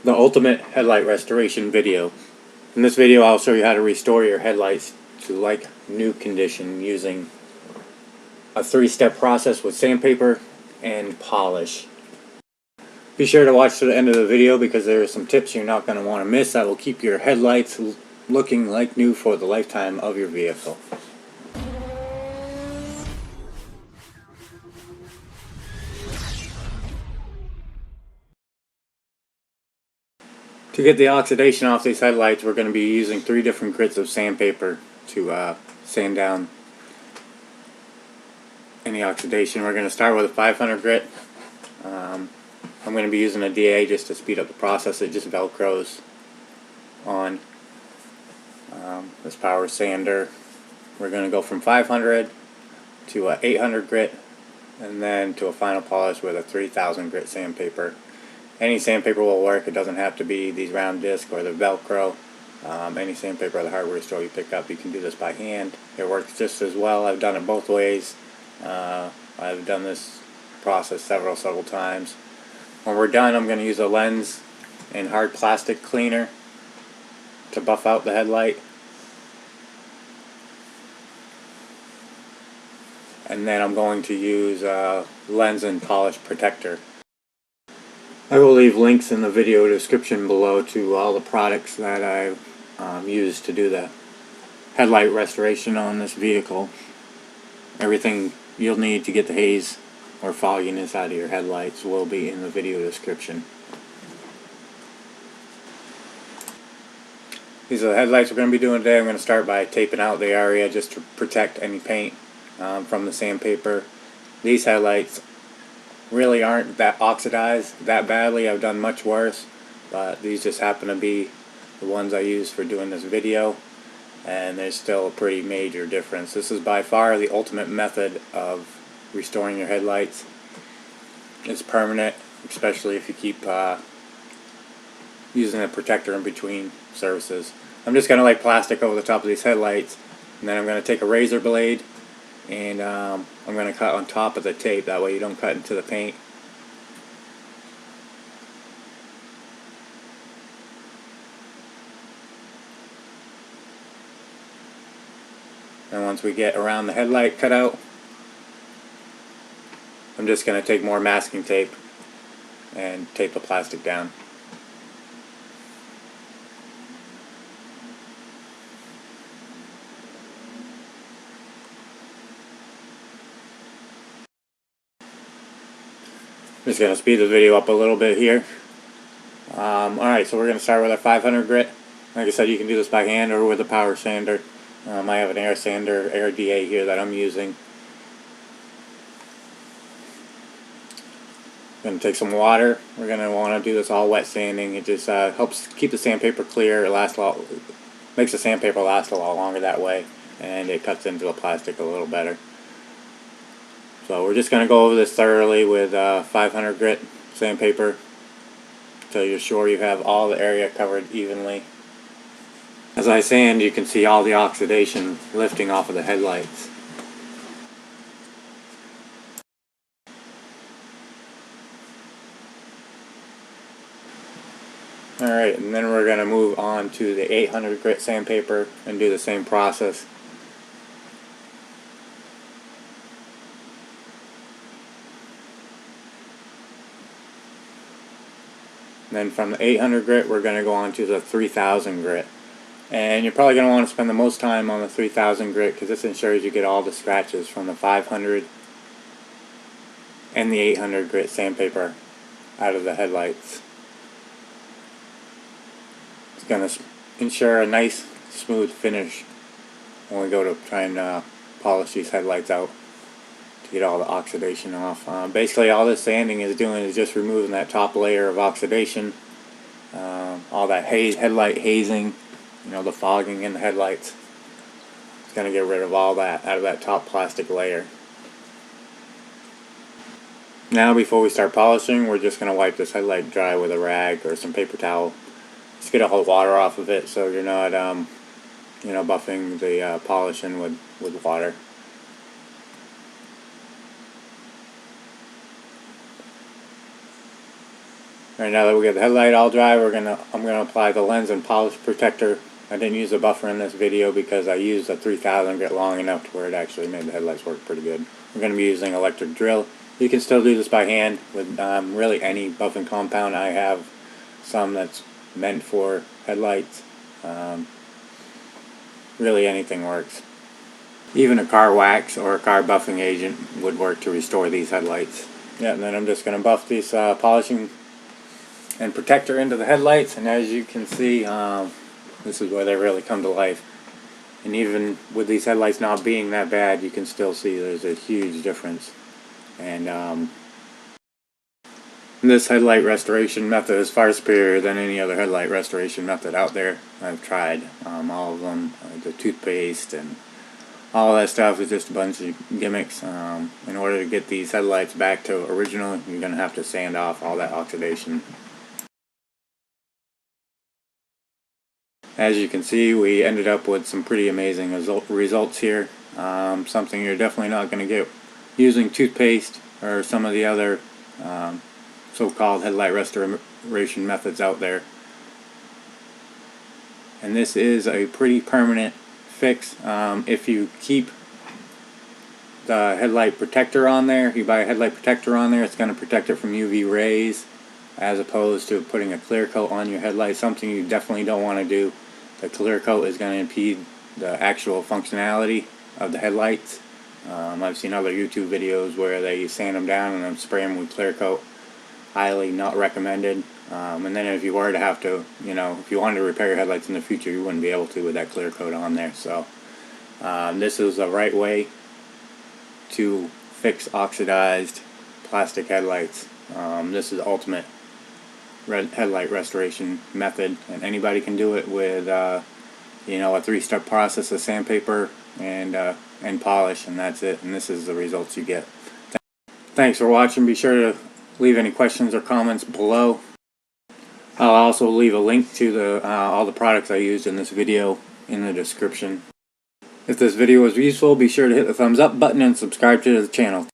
The ultimate headlight restoration video. In this video I'll show you how to restore your headlights to like new condition using a 3-step process with sandpaper and polish. Be sure to watch to the end of the video because there are some tips you're not going to want to miss that will keep your headlights looking like new for the lifetime of your vehicle. To get the oxidation off these headlights, we're going to be using 3 different grits of sandpaper to sand down any oxidation. We're going to start with a 500 grit. I'm going to be using a DA just to speed up the process. It just velcros on this power sander. We're going to go from 500 to a 800 grit and then to a final polish with a 3000 grit sandpaper. Any sandpaper will work. It doesn't have to be these round discs or the Velcro. Any sandpaper at the hardware store you pick up, you can do this by hand. It works just as well. I've done it both ways. I've done this process several times. When we're done, I'm going to use a lens and hard plastic cleaner to buff out the headlight. And then I'm going to use a lens and polish protector. I will leave links in the video description below to all the products that I've used to do the headlight restoration on this vehicle. Everything you'll need to get the haze or fogginess out of your headlights will be in the video description. These are the headlights we're going to be doing today. I'm going to start by taping out the area just to protect any paint from the sandpaper. These headlights really aren't that oxidized that badly. I've done much worse, but these just happen to be the ones I use for doing this video, and there's still a pretty major difference. This is by far the ultimate method of restoring your headlights. It's permanent, especially if you keep using a protector in between services. I'm just going to lay plastic over the top of these headlights, and then I'm going to take a razor blade and I'm going to cut on top of the tape, that way you don't cut into the paint. And once we get around the headlight cut out, I'm just going to take more masking tape and tape the plastic down. I'm just going to speed the video up a little bit here. Alright, so we're going to start with our 500 grit. Like I said, you can do this by hand or with a power sander. I have an air sander, air DA here that I'm using. Going to take some water. We're going to want to do this all wet sanding. It just helps keep the sandpaper clear. It lasts a lot, makes the sandpaper last a lot longer that way, and it cuts into the plastic a little better. So we're just going to go over this thoroughly with 500 grit sandpaper until you're sure you have all the area covered evenly. As I sand, you can see all the oxidation lifting off of the headlights. Alright, and then we're going to move on to the 800 grit sandpaper and do the same process. Then from the 800 grit, we're going to go on to the 3000 grit. And you're probably going to want to spend the most time on the 3000 grit because this ensures you get all the scratches from the 500 and the 800 grit sandpaper out of the headlights. It's going to ensure a nice, smooth finish when we go to try and polish these headlights out to get all the oxidation off. Basically all this sanding is doing is just removing that top layer of oxidation, all that headlight hazing, you know, the fogging in the headlights. It's going to get rid of all that out of that top plastic layer. Now before we start polishing, we're just going to wipe this headlight dry with a rag or some paper towel. Just get all the water off of it so you're not you know, buffing the polishing with water. Alright, now that we got the headlight all dry, I'm gonna apply the lens and polish protector. I didn't use a buffer in this video because I used a 3000 grit long enough to where it actually made the headlights work pretty good. We're going to be using electric drill. You can still do this by hand with really any buffing compound. I have some that's meant for headlights. Really anything works. Even a car wax or a car buffing agent would work to restore these headlights. Yeah, and then I'm just going to buff these polishing and protector into the headlights, and as you can see, this is where they really come to life. And even with these headlights not being that bad, you can still see there's a huge difference. And this headlight restoration method is far superior than any other headlight restoration method out there. I've tried all of them, the toothpaste and all that stuff is just a bunch of gimmicks. In order to get these headlights back to original, you're going to have to sand off all that oxidation. As you can see, we ended up with some pretty amazing results here. Something you're definitely not going to get using toothpaste or some of the other so-called headlight restoration methods out there. And this is a pretty permanent fix. If you keep the headlight protector on there, if you buy a headlight protector on there, it's going to protect it from UV rays, as opposed to putting a clear coat on your headlight, something you definitely don't want to do. The clear coat is going to impede the actual functionality of the headlights. I've seen other YouTube videos where they sand them down and then spray them with clear coat. Highly not recommended. And then if you were to have to, if you wanted to repair your headlights in the future, you wouldn't be able to with that clear coat on there. So this is the right way to fix oxidized plastic headlights. This is the ultimate headlight restoration method, and anybody can do it with a 3-step process of sandpaper and polish, and that's it. And this is the results you get. Thanks for watching. Be sure to leave any questions or comments below. I'll also leave a link to all the products I used in this video in the description. If this video was useful, be sure to hit the thumbs up button and subscribe to the channel.